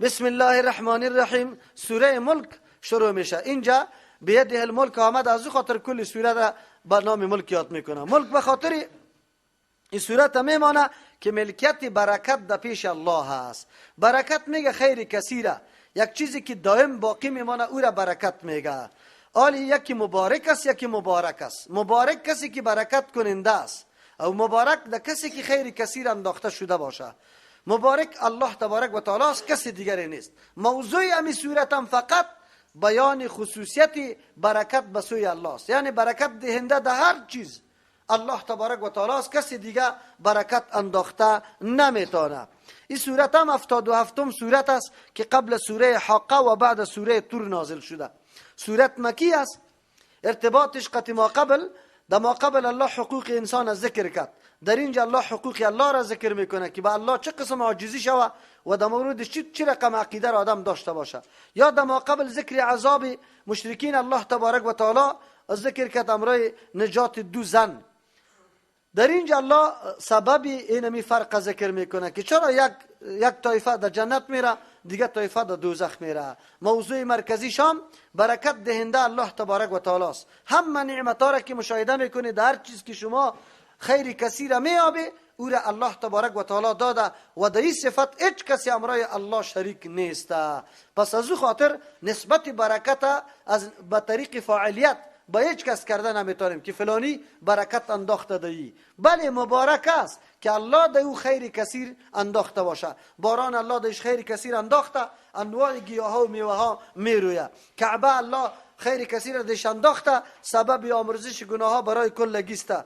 بسم الله الرحمن الرحیم سوره ملک شروع میشه. اینجا بیده الملک آمد، از خاطر کل سوره را به نام ملک یاد میکنه. ملک به خاطر این سوره میمانه که ملکیت برکت در پیش الله هست. برکت میگه خیر کثیره، یک چیزی که دائم باقی میمانه او را برکت میگه. آلی یکی مبارک است، یکی مبارک است. مبارک کسی که برکت کننده است، او مبارک ده کسی که خیر کثیر انداخته شده باشه. مبارک الله تبارک و تعالی است، کسی دیگری نیست. موضوع امی صورت هم فقط بیان خصوصیت برکت به سوی الله است، یعنی برکت دهنده در هر چیز الله تبارک و تعالی است، کسی دیگه برکت انداخته نمیتونه. این سورت هم 77م سورت است که قبل سوره حاقه و بعد سوره طور نازل شده. سورت مکی است. ارتباطش قط ما قبل، در ما قبل الله حقوق انسان ذکر کرد، در اینجا الله حقوق الله را ذکر میکنه که به الله چه قسم عاجزی شوه و در موردش چه رقم عقیده را آدم داشته باشه. یا در ما قبل ذکر عذاب مشرکین الله تبارک و تعالی ذکر کرد امرای نجات دو زن. در اینجا الله سبب اینمی فرق ذکر میکنه که چرا یک طایفه در جنت میره، دیگه طایفه در دوزخ میره. موضوع مرکزی شام برکت دهنده الله تبارک و تعالی است. همه نعمت‌ها را که مشاهده میکنید، در هر چیز که شما خیر کثیر میابه او را الله تبارک و تعالی داده و در این صفت هیچ کسی امرای الله شریک نیست. پس از او خاطر نسبت برکت از به طریق فاعلیت با هیچ کس کرده نمیتونیم که فلانی برکت انداخته دهی. بله مبارک است که الله ده او خیر کثیر انداخته باشه. باران الله دهش خیر کثیر انداخته، انواع گیاه ها و میوه ها میرویه. کعبه الله خیر کثیر دهش انداخته، سبب آمرزش گناه ها برای کلگیسته،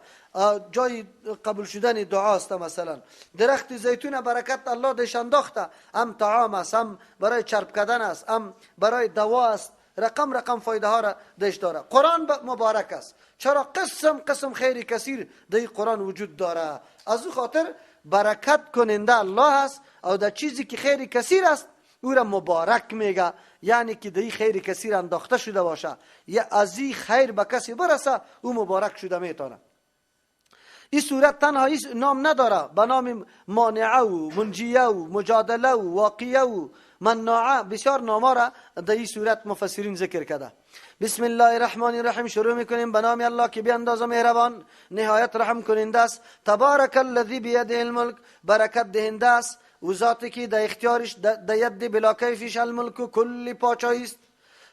جای قبول شدن دعاست. مثلا درخت زیتون برکت الله دهش انداخته، هم طعام است، هم برای چرب کردن است، هم برای دوا است. رقم فایده ها را داشت داره. قرآن مبارک است. چرا؟ قسم خیر کثیر در قرآن وجود داره. از او خاطر برکت کننده الله است او در چیزی که خیر کثیر است او را مبارک میگه، یعنی که در خیر کثیر انداخته شده باشه یا از این خیر به کسی برسه او مبارک شده میتونه. این صورت تنها نام نداره، به نام مانعه و منجیه و مجادله و واقعه و مناعه، بسیار نام‌ها را در این صورت مفسرین ذکر کرده. بسم الله الرحمن الرحیم شروع میکنیم به نام الله که بی اندازه مهربان نهایت رحم کننده است. تبارک الذی بیده الملک، برکت دهنده است او ذاتی که در اختیارش در ید بلا کیفش الملک کل پاچایی است.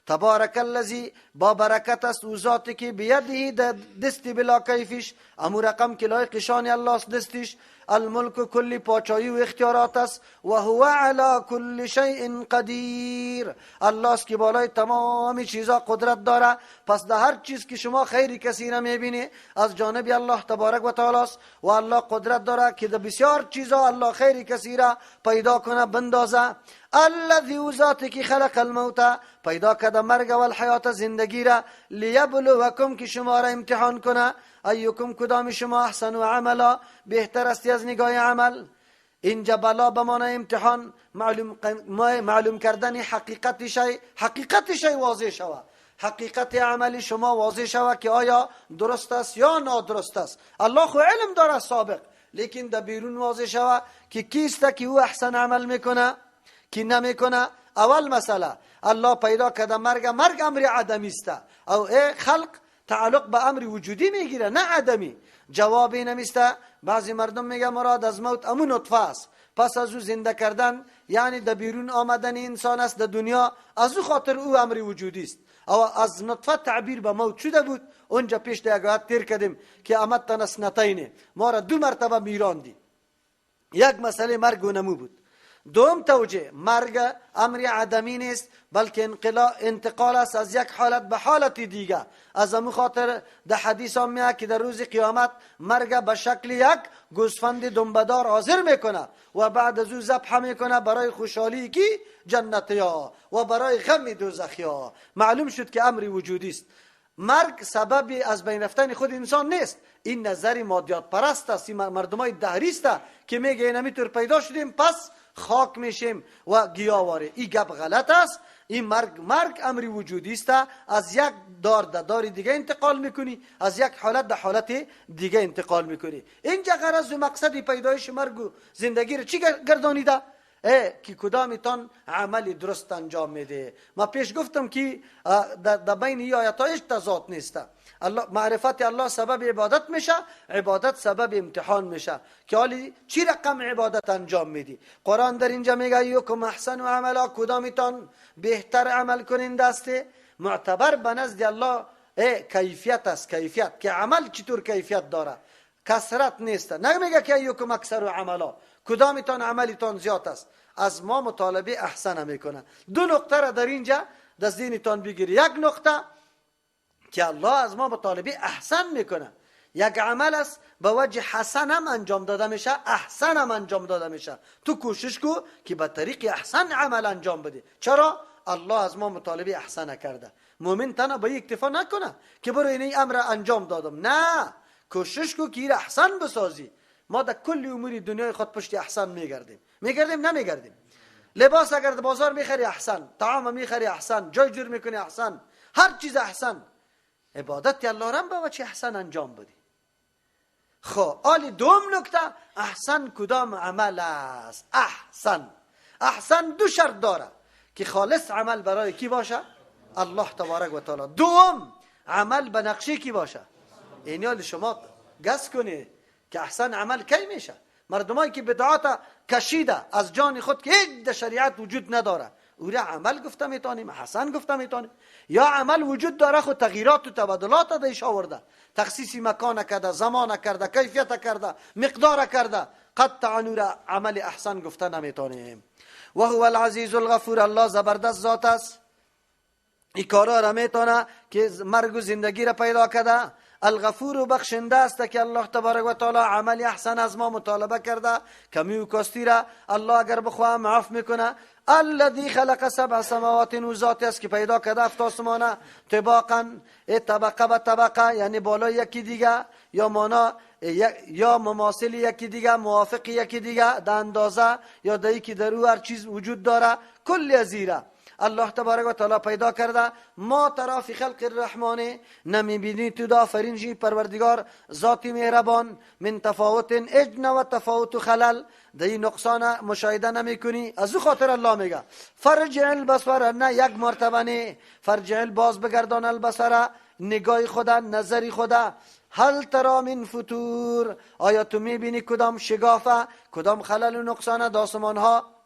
تبارک الذی، با برکت است او ذاتی که بیده در دست بلا کیفش، امو رقم که لایق شان الله است دستش، الملک کلی پاچایی و اختیارات است. و هو علی کل شیء قدیر، الله است که بالای تمام چیزا قدرت داره. پس در هر چیز که شما خیر کسی نمیبینی از جانب الله تبارک و تعالی است و الله قدرت داره که در بسیار چیزا الله خیر کسی را پیدا کنه بندازه. الذی، ذاتی که خلق الموت، پیدا کرده مرگ و الحیات، زندگی را، لیبلوکم، که شما را امتحان کنه، ایکم کدام شما احسن و عملا، بهتر است از نگاه عمل. اینجا بلا بمانه امتحان، معلوم کردن حقیقت شی واضح شود، حقیقت عمل شما واضح شود که آیا درست است یا نادرست است. الله خو علم داره سابق، لیکن در بیرون واضح شود که کیست که او احسن عمل میکنه کی نمیکنه. اول مسئله الله پیدا کرده مرگ امر عدمی است او خلق تعلق به امر وجودی میگیره نه عدمی. جوابی نمیسته. بعضی مردم میگه مراد از موت امون نطفه است، پس از او زنده کردن یعنی در بیرون آمدن انسان است در دنیا، از او خاطر او امر وجودی است. او از نطفه تعبیر به موت شده بود. اونجا پیش دیگه تیر کردیم که امتنا سنتین، ما را 2 مرتبه میراندی. یک مسئله مرگ و نمو بود. دوم توجه، مرگ امر عدمی نیست بلکه انتقال است از یک حالت به حالت دیگه. از همون خاطر در حدیث هم میاد که در روز قیامت مرگ به شکل یک گوسفند دنبه‌دار حاضر میکنه و بعد از او ذبح میکنه برای خوشحالی کی جنتیا و برای غم دوزخیا. معلوم شد که امر وجودی است. مرگ سبب از بین رفتن خود انسان نیست. این نظر مادیات پرست است، این مردمای دهری است که میگه اینمی پیدا شدیم پس خاک میشیم و گیاواره. این گپ غلط است. این مرگ امری وجودی است. از یک دار در دار دیگه انتقال میکنی، از یک حالت در حالت دیگه انتقال میکنی. اینجا غرض و مقصد پیدایش مرگ و زندگی رو چی گردانیده؟ که کدامیتان عملی درست انجام میده. ما پیش گفتم که در بین این آیات ها هیچ تضاد نیست. الله معرفت الله سبب عبادت میشه، عبادت سبب امتحان میشه که حالی چی رقم عبادت انجام میدی. قرآن در اینجا میگه یکم احسن و عملا، کدامیتان بهتر عمل کننده است. معتبر به نزد الله کیفیت است، کیفیت که عمل چطور کیفیت داره، کثرت نیست. نمیگه که یکم اکثر و عملا، کدامیتان عملیتان زیاد است. از ما مطالبه احسن میکنه. دو نقطه را در اینجا در ذهنتان بگیری. یک نقطه که الله از ما مطالبه احسن میکنه، یک عمل است به وجه حسن هم انجام داده میشه، احسن هم انجام داده میشه. تو کوشش کو که به طریق احسن عمل انجام بده. چرا؟ الله از ما مطالبه احسن کرده. مومن تنها به اکتفا نکنه که برو این امر انجام دادم، نه، کوشش کو که احسن بسازی. ما در کل امور دنیای خود پشت احسن میگردیم نمیگردیم. لباس اگر در بازار میخری احسن، طعام میخری احسن، جای جور میکنی احسن، هر چیز احسن. عبادت الله رم با چه احسن انجام بدی. خب آلی دوم نکته، احسن کدام عمل است؟ احسن دو شرط داره که خالص عمل برای کی باشه؟ الله تبارک و تعالی. دوم عمل به نقشه کی باشه؟ اینیال شما گس کنی که احسن عمل کی میشه؟ مردمایی که بدعات کشیده از جان خود که هیچ در شریعت وجود نداره، او را عمل گفته میتونیم، حسن گفته میتونیم. یا عمل وجود داره خود تغییرات و تبدلات دیش آورده، تخصیص مکان کرده، زمان کرده، کیفیت کرده، مقدار کرده، قطعا او را عمل احسن گفته نمیتونیم. و هو العزیز الغفور، الله زبردست ذات است، این کارا را میتونه که مرگ و زندگی را پیدا کرده. الغفور و بخشنده است که الله تبارک و تعالی عمل احسن از ما مطالبه کرده، کمی و کاستی را الله اگر بخواه معاف میکنه. الذي خلق سبع سماوات، و ذاتی است که پیدا کرده 7 آسمان طباقا، طبقه به طبقه، یعنی بالا یکی دیگه، یا مانا یا مماثل یکی دیگه، موافق یکی دیگه در اندازه، یا دایی که در او هر چیز وجود داره. کل ازیره الله تبارک و تعالی پیدا کرده. ما ترى فی خلق الرحمن، نمیبینی تو دا فرینجی پروردگار ذاتی مهربان، من تفاوت اجن و تفاوت خلل، دی نقصان مشاهده نمی کنی. از او خاطر الله میگه فرجع البصر، نه یک مرتبه نه، فرجع باز بگردان البصر، نگاه خدا، نظری خدا. هل ترى من فتور، آیا تو میبینی کدام شگافه، کدام خلل و نقصان داسمان ها؟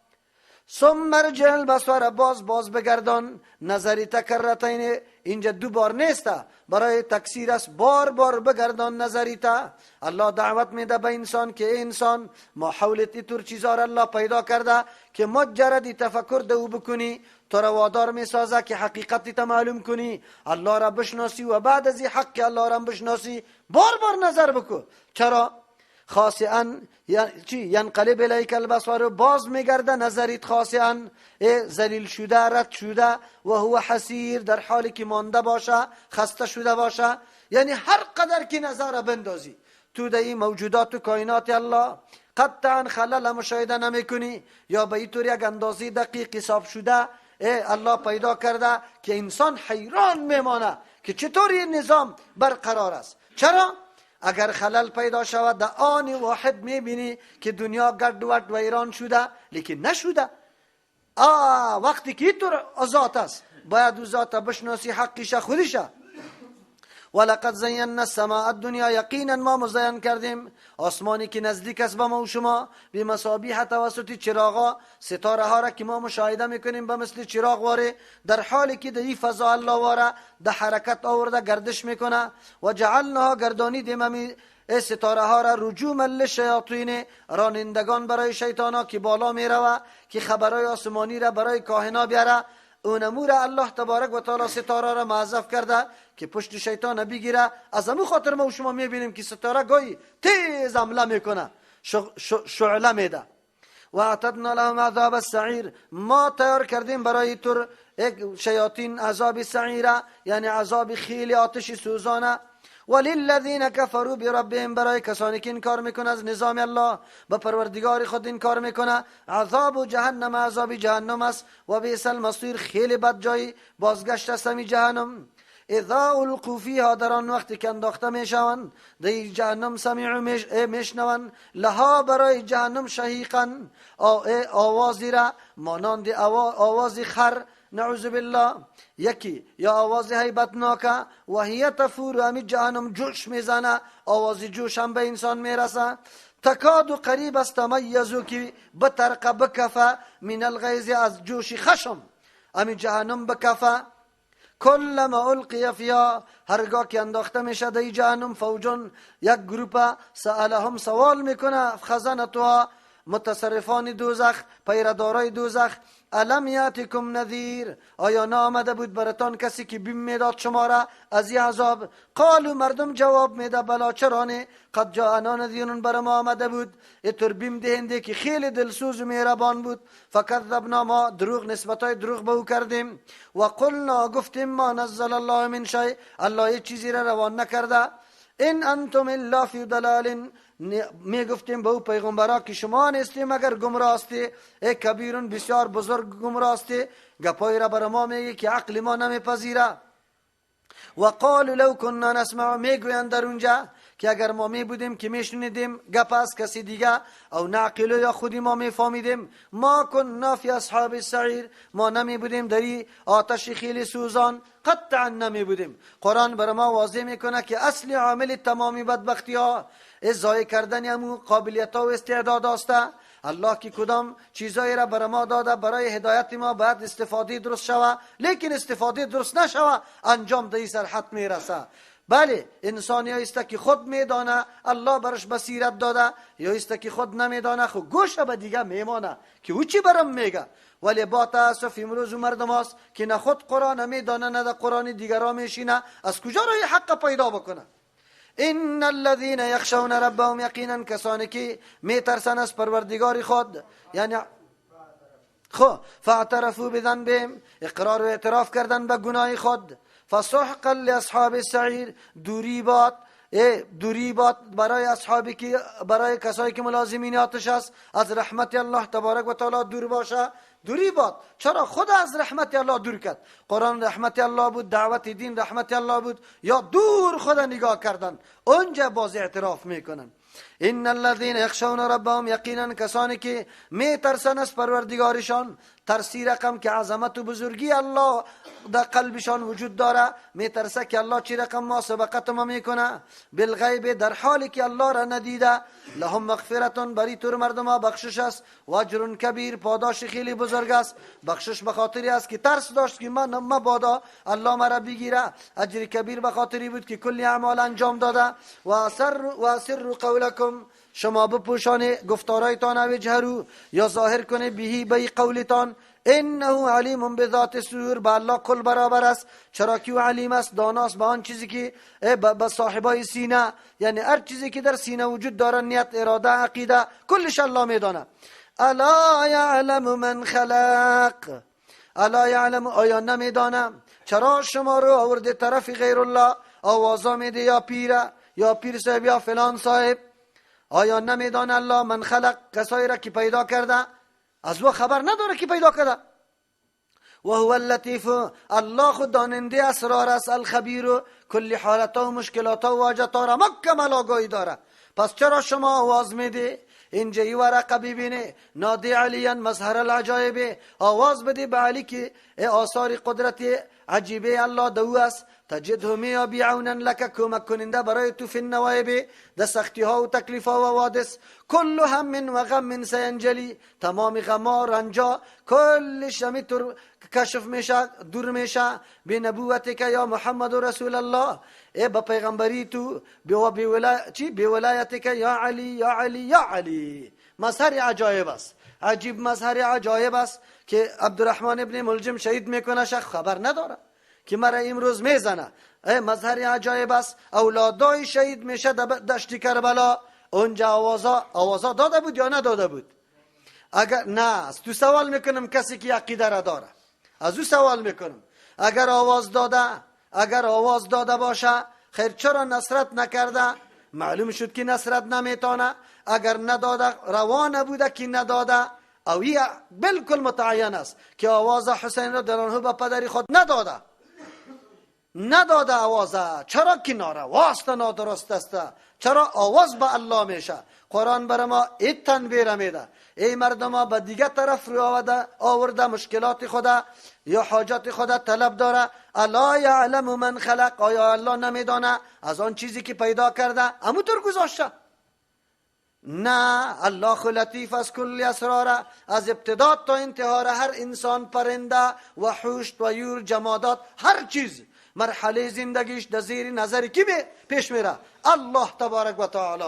ثم ارجع البصر، باز بگردان، نظری تکرتین، اینجا دو بار نیسته، برای تکثیر است، بار بگردان نظری تا. الله دعوت میده به انسان که انسان ما حولتی طور چیزا را الله پیدا کرده که مجرد تفکر دو بکنی، تو را وادار میسازه که حقیقتی تا معلوم کنی، الله را بشناسی و بعد از این حق الله را بشناسی بار نظر بکن. چرا؟ خاسئا ینقلب الیک البصر، باز میگرده نظریت خاسئا، ذلیل شده، رد شده، و هو حسیر، در حالی که مانده باشه، خسته شده باشه. یعنی هر قدر که نظر بندازی تو در این موجودات و کائنات الله، قطعا خلل مشاهده نمی کنی، یا به این طور یک اندازه دقیق حساب شده الله پیدا کرده که انسان حیران میمانه که چطور این نظام برقرار است. چرا؟ اگر خلل پیدا شود در آن واحد میبینی که دنیا گرد و ویران شده، لیکن نشده. وقتی که اینطور ذات است باید او ذات بشناسی، حقیش خودشه. ولقد زینا السماء الدنیا، یقینا ما مزین کردیم آسمانی که نزدیک است به ما و شما، بمصابیح، توسط چراغا، ستاره ها را که ما مشاهده میکنیم به مثل چراغ واره، در حالی که در این فضا الله واره در حرکت آورده، گردش میکنه. و جعلناها، گردانیدیم ستاره ها را رجوما للشیاطین، رانندگان برای شیطان ها که بالا میروه که خبرهای آسمانی را برای کاهنا بیاره. اونمو را الله تبارک و تعالی ستاره را معذف کرده که پشت شیطان بگیره. از همون خاطر ما و شما میبینیم که ستاره گاهی تیز حمله میکنه، شعله میده. و اعتدنا لهم عذاب السعیر، ما تیار کردیم برای طور یک شیاطین عذاب سعیره، یعنی عذاب خیلی آتش سوزانه. وللذین کفروا بربهم، برای کسانی که انکار میکنه از نظام الله، به پروردگار خود انکار میکنه، عذاب جهنم، عذاب جهنم است. و بئس المصیر، خیلی بد جای بازگشت است می جهنم. اذا القوا فیها در آن وقتی که انداخته میشوند در جهنم سمیع میشنوند لها برای جهنم شهیقا آوازی را مانند آواز خر نعوذ بالله یکی یا آواز هیبتناکه و هی تفور و همی جهنم جوش میزنه آواز جوش هم به انسان میرسه تکاد و قریب است تمیزو که بترقه بکفه من الغیظ از جوش خشم همی جهنم بکفه کلما القی فیها هرگاه که انداخته میشه در جهنم فوجون یک گروپ سألهم سوال میکنه خزنتها متصرفان دوزخ پیردارای دوزخ الم یاتکم نذیر آیا نامده بود براتان کسی که بیم میداد شما را از این عذاب قالو مردم جواب میده بلا چرانه قد جاءنا نذیر بر ما آمده بود اتر بیم دهنده که خیلی دلسوز و مهربان بود فکذبنا ما دروغ نسبتای دروغ به او کردیم و قلنا گفتیم ما نزل الله من شیء الله هیچ چیزی را روان نکرده ان انتم الا فی ضلال می گفتیم به او پیغمبرا که شما نیستیم مگر گمراه هستی ای کبیرون بسیار بزرگ گمراه هستی گپای را بر ما میگه که عقل ما نمیپذیره و قالوا لو كنا نسمع میگویند در اونجا که اگر ما می بودیم که میشنیدیم گپ از کسی دیگه او نعقلو یا خودی ما میفهمیدیم ما كنا فی اصحاب السعیر ما نمی بودیم در آتش خیلی سوزان قطعا نمی بودیم قرآن بر ما واضح میکنه که اصل عامل تمامی بدبختی ها ضایع کردن همون قابلیت ها و استعداد هسته الله که کدام چیزایی را بر ما داده برای هدایت ما باید استفاده درست شوه لیکن استفاده درست نشوه انجام در این سرحد میرسه بله انسانی است که خود میدانه الله برش بصیرت داده یا است که خود نمیدانه خود گوش به دیگه میمانه که او چی برم میگه ولی با تاسف امروز مردم هست که نه خود قرآن میدانه نه در قرآن دیگران میشینه از کجا رای حق پیدا بکنه ان الذين يخشون ربهم یقینا کسانی که میترسن از پروردگار خود یعنی فاعترفوا بذنبهم اقرار و اعتراف کردن به گناه خود فسحقا لاصحاب السعیر دوری باد برای اصحابی که برای کسایی که ملازمین آتش است از رحمت الله تبارک و تعالی دور باشه دوری باد چرا خود از رحمت الله دور کرد قرآن رحمت الله بود دعوت دین رحمت الله بود یا دور خود نگاه کردن اونجا باز اعتراف میکنن ان الذين يخشون ربهم یقینا کسانی که میترسن از پروردگارشان ترسی رقم که عظمت و بزرگی الله در قلبشان وجود داره میترسه که الله چی رقم ما سبقت ما میکنه بالغیب در حالی که الله را ندیده لهم مغفرتون بری طور مردم بخشش است و اجر کبیر پاداش خیلی بزرگ است بخشش به خاطری است که ترس داشت که من مبادا الله مرا بگیره اجر کبیر به خاطری بود که کلی اعمال انجام داده و سر قولکم شما بپوشانه گفتارایتان او جهرو یا ظاهر کنه بهی بی قولتان انه علیم بذات الصدور با الله کل برابر است چرا که او علیم است داناست با آن چیزی که به صاحبای سینه یعنی هر چیزی که در سینه وجود داره نیت اراده عقیده کلش الله میدانه الا یعلم من خلق الا یعلم آیا نمیدانه چرا شما رو آورده طرف غیر الله آوازا میده یا پیر صاحب یا فلان صاحب آیا نمیدانه الله من خلق کسایی را که پیدا کرده از او خبر نداره که پیدا کرده و هو اللطیف الله خود داننده اسرار است الخبیر کل حالتا و مشکلاتا و واجتا را مکمل آگاهی داره پس چرا شما آواز میده اینجا ای ورقه ببینه نادی علیان مظهر العجایب آواز بده به علی که آثار قدرت عجیبه الله دو است تجده میابی عونا لک کمک کننده برای تو فی النوایب در سختی ها و تکلیف ها و حوادث کل هم و غم سینجلی تمام غما رنجا کلش همیطور کشف میشه دور میشه به نبوت که یا محمد رسول الله با پیغمبری تو به ولایت که یا علی یا علی یا علی مظهر عجایب است عجیب مظهر عجایب است که عبدالرحمن ابن ملجم شهید میکنه شخص خبر نداره که مرا امروز میزنه مظهر عجایب است اولادای شهید میشه دشت کربلا اونجا آوازا داده بود یا نداده بود اگر نه تو سوال میکنم کسی که عقیده را داره از او سوال میکنم اگر آواز داده باشه خیر چرا نصرت نکرده معلوم شد که نصرت نمیتونه اگر نداده روانه بوده که نداده او بالکل متعین است که آواز حسین را در آنها به پدری خود نداده نداده آوازه، چرا که نارواست نادرست است، چرا آواز به الله میشه. قرآن بر ما این تنبیه میده ای مردم به دیگه طرف رو آورده مشکلات خدا یا حاجات خدا طلب داره. الا یعلم من خلق، آیا الله نمیدانه از آن چیزی که پیدا کرده همونطور گذاشته؟ نه، الله خو لطیف از کل اسرار، از ابتدا تا انتها هر انسان، پرنده و حوشت و یور، جمادات، هر چیز مرحله زندگیش در زیر نظر کی پیش میره؟ الله تبارک و تعالی.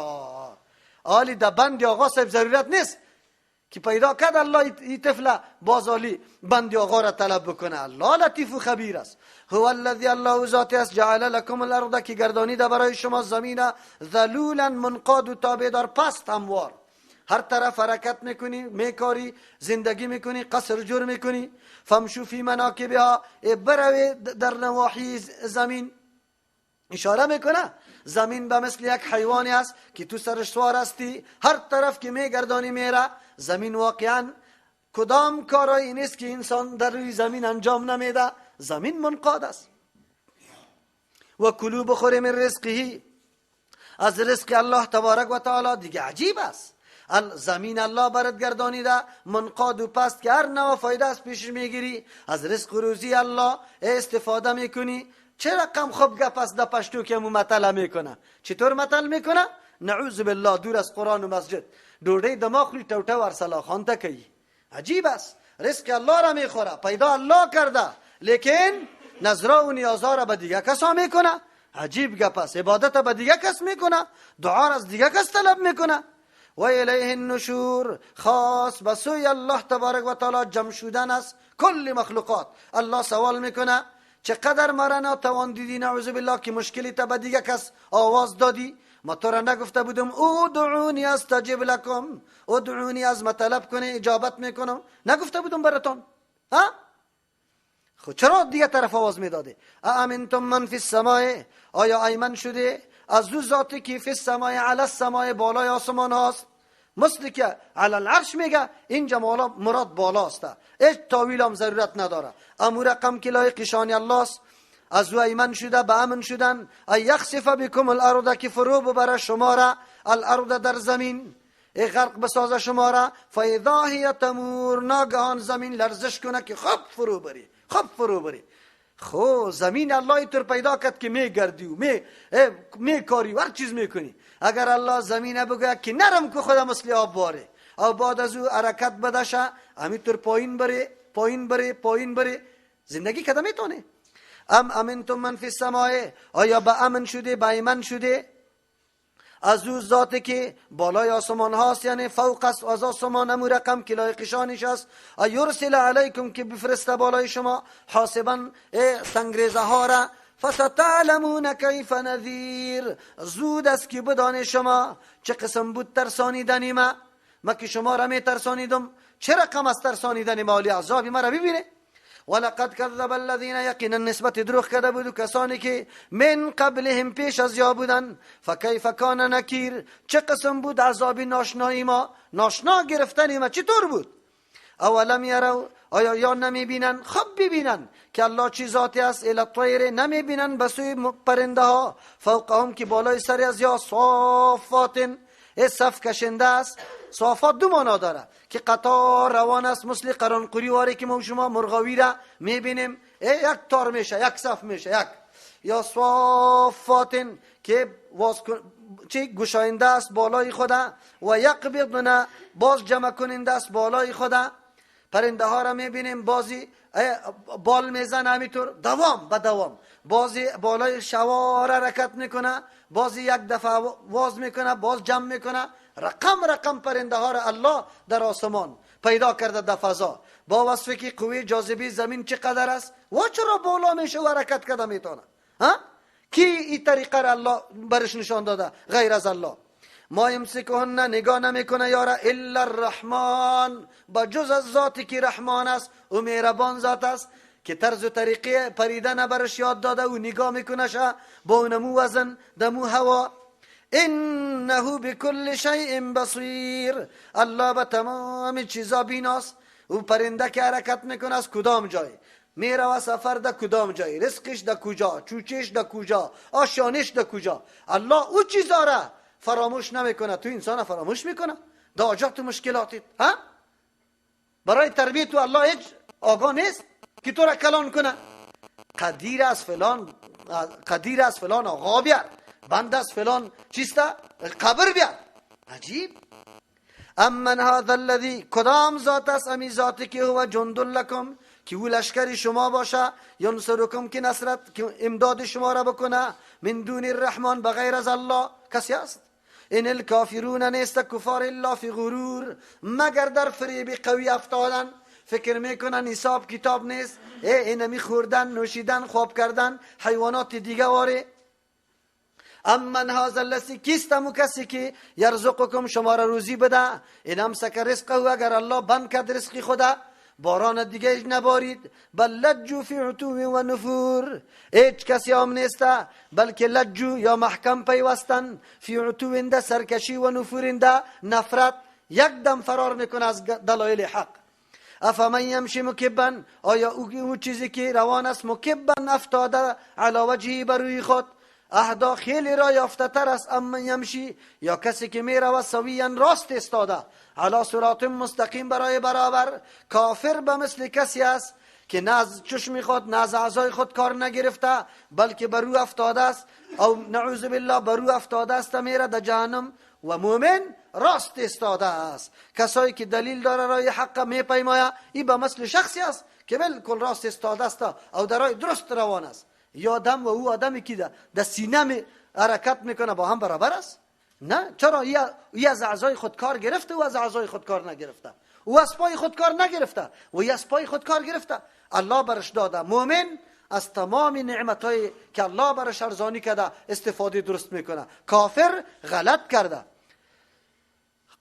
آلی در بند آقا صاحب ضرورت نیست که پیدا کرد الله این طفل بازالی بند آقا را طلب بکنه. الله لطیف و خبیر است. هو الذی، الله ذاتی است، جعل لكم الارض، که گردانیده برای شما زمین ذلولا منقاد و تابعدار، پست هموار، هر طرف حرکت میکنی، میکاری، زندگی میکنی، قصر جور میکنی. فمشو فی مناکبها، بروی در نواحی زمین. اشاره میکنه زمین به مثل یک حیوانی است که تو سرش سوار هستی، هر طرف که میگردانی میره. زمین واقعا کدام کارایی نیست که انسان در روی زمین انجام نمیده، زمین منقاد است. و کلوا بخوریم من رزقه، از رزق الله تبارک و تعالی. دیگه عجیب است، زمین الله برات گردانیده منقاد و پست که هر نوع فایده از پیش میگیری، از رزق و روزی الله استفاده میکنی. چه رقم خوب گپ است در پشتو که مو مطلع میکنه. چطور مطلع میکنه؟ نعوذ بالله، دور از قرآن و مسجد، ډوډۍ دماغ خوري ټوټه ورسلا خانته کوي. عجیب است، رزق الله را میخوره، پیدا الله کرده، لیکن نظره و نیازها را به دیگه کسا میکنه. عجیب گپ است، عبادت به دیگه کس میکنه، دعا را از دیگه کس طلب میکنه. و الیه النشور، خاص به سوی الله تبارک و تعالی جمع شدن است کل مخلوقات. الله سوال میکنه چقدر مرا ناتوان دیدی نعوذ بالله که مشکلی تا به دیگه کس آواز دادی؟ ما تو را نگفته بودم ادعونی استجب لکم، ادعونی از مطلب کنه اجابت میکنم؟ نگفته بودم براتون؟ ها؟ خود چرا دیگه طرف آواز میداده؟ امنتم من فی السماء، آیا ایمن شده از دو ذاتی که فی السماء، علی السماء، بالای آسمان هاست؟ مثل که علی العرش میگه، اینجا مولا مراد بالا است، هیچ تاویل هم ضرورت نداره. امور رقم که لایق شان الله است. از او ایمن شده به امن شدن. یخسف بكم الارض، که فرو ببره شما را، الارض در زمین، غرق بساز شما را. فاذا هی تمور، ناگهان زمین لرزش کنه که خب فرو بری، خب فرو بری. خو زمین الله اینطور پیدا کرد که میگردی و میکاری و هر چیز میکنی. اگر الله زمین بگه که نرم که خدا مثل آب باره، او بعد از او حرکت بدشه همینطور پایین بره، پایین بره، پایین بره، زندگی کده میتونه. امنتم من فی السماء، آیا به امن شده، به ایمن شده از او ذاتی که بالای آسمان هاست، یعنی فوق است از آسمان، امو رقم که لایق شانش است. یرسل علیکم، که بفرسته بالای شما، حاسبا سنگریزه ها را. فستعلمون کیف نذیر، زود است که بدانه شما چه قسم بود ترسانیدنی ما که شما را می ترسانیدم، چه رقم از ترسانیدنی ما، علی عذابی ما را ببینه. ولقد كذب الذين، یقینا نسبت دروغ کرده بود کسانی که من قبلهم پیش از یا بودن. فکیف کان نکیر، چه قسم بود عذاب ناشنایی ما، ناشنا گرفتن ما چطور بود؟ اولم یرو، آیا یا نمی بینن؟ خب ببینن که الله چی ذاتی است. الی الطیر، نمی بینن بسوی پرنده ها، فوقهم که بالای سر از یا، صافات، صف کشنده است. صافات دو معنا داره که قطار روان است، مثل قرنقوری واری که ما شما مرغاوی را میبینیم، یک تار میشه، یک صف میشه، یک. یا صافات که چه گشاینده است بالای خدا، و یقبضن، باز جمع کننده است بالای خدا. پرنده ها را میبینیم بازی بال میزن همینطور دوام به دوام، بازی بالای شوار حرکت میکنه، بازی یک دفعه واز میکنه، باز جمع میکنه. رقم پرنده ها را الله در آسمان پیدا کرده در فضا، با وصفی که قوه جاذبه زمین چقدر است و چرا بالا میشه و حرکت کرده میتونه. کی این طریقه را الله برش نشان داده غیر از الله؟ ما یمسکهن، نگاه نمیکنه یارا، الا الرحمن، با جز از ذاتی که رحمان است و مهربان ذات است، که طرز و طریقه پریدن برش یاد داده و نگاه میکنه با اونمو وزن دمو هوا. انه بكل شیء بصیر، الله به تمام چیزا بیناست. او پرنده که حرکت میکنه از کدام جای، میره و سفر در کدام جای، رزقش در کجا، چوچش در کجا، آشانش در کجا، الله او چیزا را فراموش نمیکنه. تو انسان فراموش میکنه در حاجات و مشکلاتت؟ ها؟ برای تربیت تو الله هیچ آگاه نیست که تو را کلان کنه؟ قدیر از فلان آقا بیار، بند از فلان چیستا قبر بیار. عجیب. امن هذا الذی، کدام ذات است امی ذاتی که هو جند لکم، که او لشکر شما باشه، ینصرکم که نصرت که امداد شما را بکنه، من دون الرحمن بغیر از الله کسی است؟ ان الکافرون نیست کفار الا فی غرور، مگر در فریب قوی افتادن. فکر میکنن حساب کتاب نیست، اینمی خوردن نوشیدن خواب کردن حیوانات دیگه واره. امن هذا الذی، کیست همو کسی که یرزقکم شما را روزی بده، این امسک رزقه، اگر الله بند کرد رزقی خدا باران دیگه نبارید، بل لجو فی عتو و نفور، هیچ کسی هم نیسته بلکه لجو یا محکم پیوستن، فی عتو انده سرکشی و نفور انده نفرت، یک دم فرار میکنه از دلایل حق. افمن یمشی مکبا، آیا او چیزی که روان است مکبا افتاده علی وجهی بر روی خود، اهدا خیلی را یافته تر است امن یمشی، یا کسی که می رود سویا راست استاده، علی صراط مستقیم برای برابر. کافر به مثل کسی است که نه از چشم خود نه از اعضای خود کار نگرفته بلکه بر رو افتاده است، او نعوذ بالله بر رو افتاده است میره در جهنم، و مؤمن راست استاده است. کسایی که دلیل داره رای حق میپیماید، این به مثل شخصی است که بالکل راست استاده است او در راه درست روان است. یا آدم و او آدمی که در سینه حرکت میکنه با هم برابر است؟ نه. چرا؟ ای از اعضای خود کار گرفته و از اعضای خود کار نگرفته، او از پای خود کار نگرفته و ای از پای خود کار گرفته. الله برش داده. مؤمن از تمام نعمتایی که الله برش ارزانی کرده استفاده درست میکنه. کافر غلط کرده.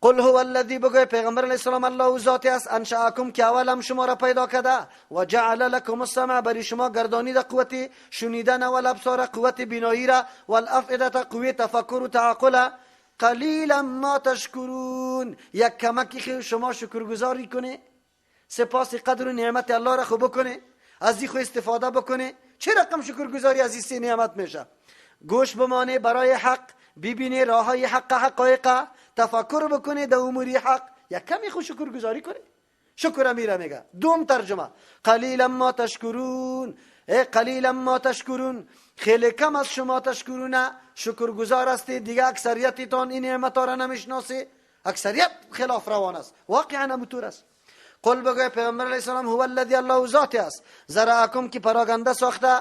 قل هو الذی، بگوی پیغمبر علیه السلام الله ذاتی است، انشأکم که اول هم شما را پیدا کرده، و جعل لکم السمع، بری شما گردانید قوت شنیدن، و الابصار قوت بینایی را، و الافئده قوت تفکر و تعقل، قلیلا ما تشکرون، یک کمکی شما شکرگزاری کنه، سپاس قدر و نعمت الله را خوب بکنه، از این خو استفاده بکنه. چه رقم شکرگزاری از این سه نعمت میشه؟ گوش بمانه برای حق، ببینه راه های حقایق، تفکر بکنه در امور حق، یک کمی خود شکر گزاری کنه. شکر امیره میگه. دوم ترجمه قلیلا ما تشکرون، قلیلا ما تشکرون، خیلی کم از شما تشکرونه، شکر گزار هستی. دیگه اکثریتتان این نعمت ها را نمیشناسه، اکثریت خلاف روان است، واقعا همونطور است. قل بگوی پیغمبر علیه السلام هو الذی، الله ذاتی است، زرعکم که پراگنده ساخته،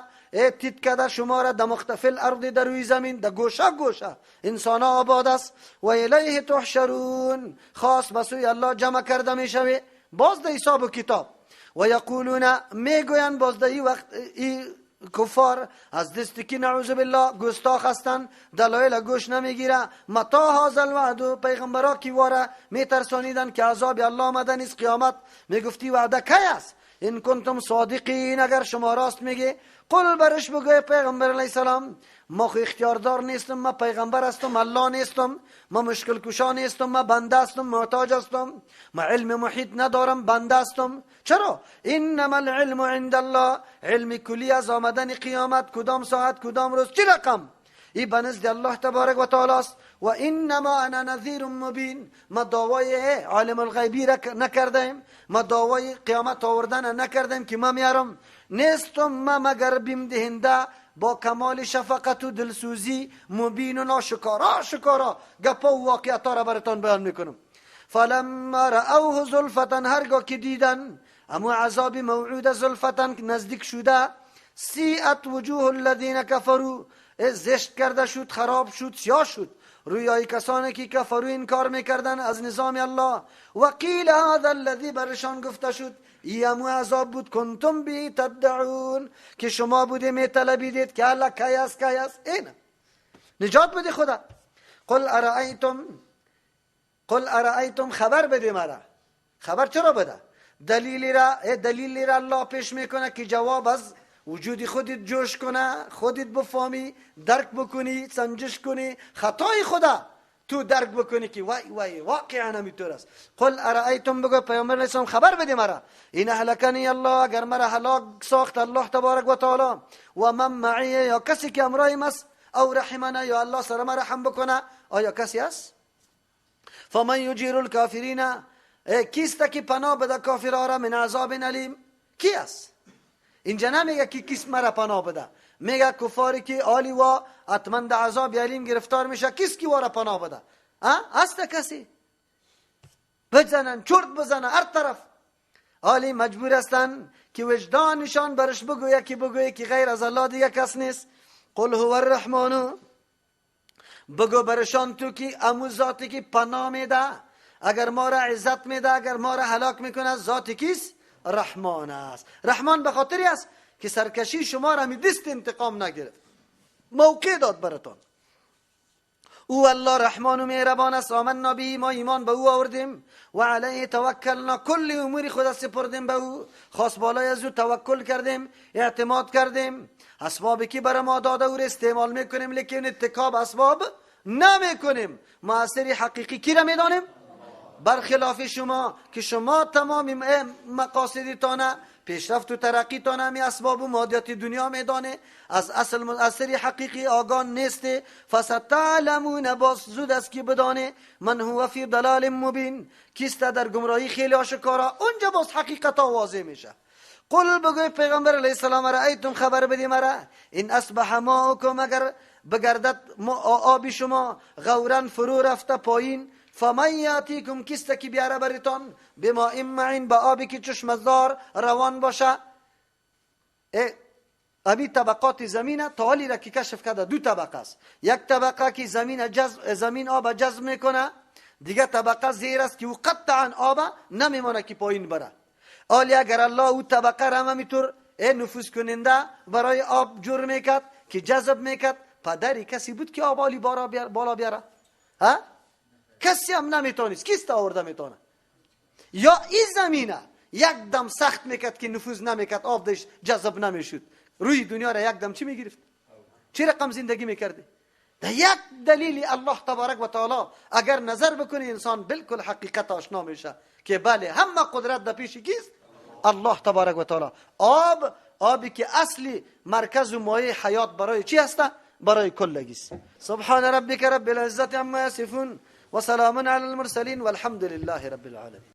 تیت کده شما را در مختفل ارض، در روی زمین، در گوشه گوشه انسان ها آباد است، و الیه تحشرون، خاص بسوی الله جمع کرده می شوی باز در حساب و کتاب. و یقولون، میگوین باز در این وقت کفار از دستی که نعوذ بالله گستاخ هستند، دلایل گوش نمیگیره. متا هذا الوعد، پیغمبرا کی واره میترسانیدن که عذاب الله آمدن است، قیامت میگفتی وعده کی است؟ ان کنتم صادقین، اگر شما راست میگی. قل برش بگوی پیغمبر علیه السلام ما خو اختیاردار نیستم، ما پیغمبر هستم، الله نیستم، ما مشکل کشا نیستم، ما بنده هستم، محتاج هستم، ما علم محیط ندارم، بنده هستم. چرا؟ انما العلم عند الله، علم کلی از آمدن قیامت کدام ساعت کدام روز چه رقم، این بنزد الله تبارک و تعالی است. و انما انا نذیر مبین، ما دعوای عالم الغیبی را نکردیم، ما دعوای قیامت آوردن نکردیم که ما میارم، نیستم ما مگر بیم دهنده با کمال شفقت و دلسوزی، مبین و ناشکارا گپا و واقعیتا را براتان بیان میکنم. فلما رأوه زلفتا، هرگاه که دیدن امو عذاب موعود زلفتا نزدیک شده، سیئت وجوه الذین کفروا، زشت کرده شد، خراب شد، سیاه شد رویای کسانی که کفرو انکار میکردن از نظام الله. و قیل هذا الذی، برشان گفته شد ای امو عذاب بود کنتم بی تدعون، که شما بوده میطلبیدید که الله کی است این نجات بده خدا. قل ارائیتم، خبر بده مرا. خبر چرا بده؟ دلیلی را الله پیش میکنه که جواب از وجود خودت جوش کنه، خودت بفهمی، درک بکنی، سنجش کنی خطای خدا تو درک بکنی که وای وای واقعا همینطور است. قل ارایتم، بگو پیامبر علیه السلام خبر بده مرا، این هلکنی الله، اگر مرا هلاک ساخت الله تبارک و تعالی، و من معی، یا کسی که امرایم است، او رحمنا، یا الله سر مرا رحم بکنه، آیا کسی است؟ فمن یجیر الکافرین، کیست که پناه بده کافرها را من عذاب علیم؟ کی است؟ اینجا نمیگه که کس مرا پناه بده، میگه کفاری که آلی و حتما در عذاب علیم گرفتار میشه، کس کی وارا پناه بده؟ هست کسی؟ بزنن چرت بزنن هر طرف، آلی مجبور هستن که وجدانشان برش بگویه که غیر از الله دیگه کس نیست. قل هو الرحمن، بگو برشان تو که امو ذاتی که پناه میده، اگر ما را عزت میده، اگر ما را هلاک میکنه، ذاتی کیست؟ رحمان است. رحمان به خاطری است که سرکشی شما را می دست انتقام نگرفت، موقع داد براتون. او الله رحمان و مهربان است. آمنا به، ما ایمان به او آوردیم، و علیه توکلنا، کل امور خود سپردیم به او، خاص بالای از او توکل کردیم، اعتماد کردیم. اسبابی که برای ما داده او را استعمال میکنیم، لیکن اتکاب اسباب نمیکنیم. مؤثر حقیقی کی را میدانیم؟ برخلاف شما که شما تمام مقاصدتان، پیشرفت و ترقیتان همی اسباب و مادیات دنیا میدانه، از اصل مؤثر حقیقی آگان نیسته. فستعلمون، باز زود است که بدانه، من هو فی ضلال مبین، کیست در گمراهی خیلی آشکارا. اونجا باز حقیقت واضح میشه. قل، بگوی پیغمبر علیه السلام، رأیتم، خبر بدی مرا، این اصبح ماؤکم، اگر بگردد آبی شما غورا فرو رفته پایین، فمن یاتیکم، کیست که بیاره بریتان، بماء معین، با آبی که چشمزار روان باشه. ابی طبقات زمین تعالی را که کشف کرده، دو طبقه است. یک طبقه که زمین آب جذب میکنه، دیگه طبقه زیر است که او قطعا آب نمیمونه که پایین بره. آلی اگر الله او طبقه را همینطور نفوذ کننده برای آب جور میکرد که جذب میکرد، پدری کسی بود که آب آلی بالا بیاره؟ کسی هم نمیتونست. کیست آورده میتونه؟ یا این زمینه یک دم سخت میکرد که نفوذ نمیکرد، آب داشت جذب نمیشد، روی دنیا را یک دم چی میگرفت؟ چه رقم زندگی میکردی؟ ده یک دلیل الله تبارک و تعالی اگر نظر بکنی انسان بالکل حقیقت آشنا میشه که بله همه قدرت در پیش کیست؟ الله تبارک و تعالی. آبی که اصلی مرکز و مایه حیات برای چی هسته؟ برای کلگی است. سبحان ربک رب العزت عما یصفون و سلام علی المرسلین والحمد لله رب العالمین.